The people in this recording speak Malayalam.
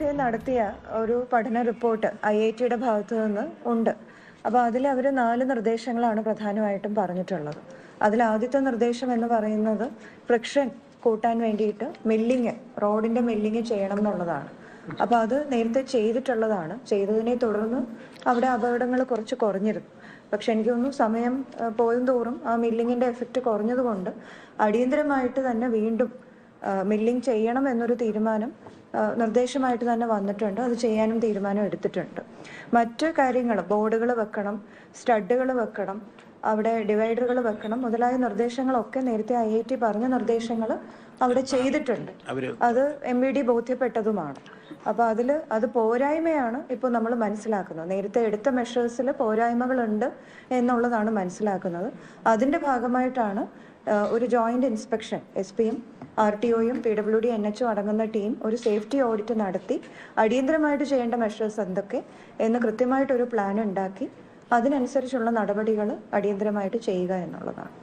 നേരത്തെ നടത്തിയ ഒരു പഠന റിപ്പോർട്ട് IITയുടെ ഭാഗത്തു നിന്ന് ഉണ്ട്. അപ്പോൾ അതിൽ അവർ 4 നിർദ്ദേശങ്ങളാണ് പ്രധാനമായിട്ടും പറഞ്ഞിട്ടുള്ളത്. അതിൽ ആദ്യത്തെ നിർദ്ദേശം എന്ന് പറയുന്നത് ഫ്രിക്ഷൻ കൂട്ടാൻ വേണ്ടിയിട്ട് റോഡിൻ്റെ മില്ലിങ് ചെയ്യണം എന്നുള്ളതാണ്. അപ്പോൾ അത് നേരത്തെ ചെയ്തിട്ടുള്ളതാണ്. ചെയ്തതിനെ തുടർന്ന് അവിടെ അപകടങ്ങൾ കുറച്ച് കുറഞ്ഞിരുന്നു. പക്ഷെ എനിക്ക് തോന്നുന്നു സമയം പോയും തോറും ആ മില്ലിങ്ങിൻ്റെ എഫക്റ്റ് കുറഞ്ഞതുകൊണ്ട് അടിയന്തരമായിട്ട് തന്നെ വീണ്ടും മില്ലിങ് ചെയ്യണം എന്നൊരു തീരുമാനം നിർദ്ദേശമായിട്ട് തന്നെ വന്നിട്ടുണ്ട്. അത് ചെയ്യാനും തീരുമാനം എടുത്തിട്ടുണ്ട്. മറ്റ് കാര്യങ്ങൾ ബോർഡുകൾ വെക്കണം, സ്റ്റഡുകൾ വെക്കണം, അവിടെ ഡിവൈഡറുകൾ വെക്കണം മുതലായ നിർദ്ദേശങ്ങളൊക്കെ നേരത്തെ IIT പറഞ്ഞ നിർദ്ദേശങ്ങൾ അവിടെ ചെയ്തിട്ടുണ്ട്. അത് MVD ബോധ്യപ്പെട്ടതുമാണ്. അപ്പോൾ അത് പോരായ്മയാണ് ഇപ്പോൾ നമ്മൾ മനസ്സിലാക്കുന്നത്. നേരത്തെ എടുത്ത മെഷേഴ്സിൽ പോരായ്മകളുണ്ട് എന്നുള്ളതാണ് മനസ്സിലാക്കുന്നത്. അതിൻ്റെ ഭാഗമായിട്ടാണ് ഒരു ജോയിന്റ് ഇൻസ്പെക്ഷൻ SPയും RTOയും PWD NHO അടങ്ങുന്ന ടീം ഒരു സേഫ്റ്റി ഓഡിറ്റ് നടത്തി അടിയന്തരമായിട്ട് ചെയ്യേണ്ട മെഷേഴ്സ് എന്തൊക്കെ എന്ന് കൃത്യമായിട്ടൊരു പ്ലാൻ ഉണ്ടാക്കി അതിനനുസരിച്ചുള്ള നടപടികൾ അടിയന്തരമായിട്ട് ചെയ്യുക എന്നുള്ളതാണ്.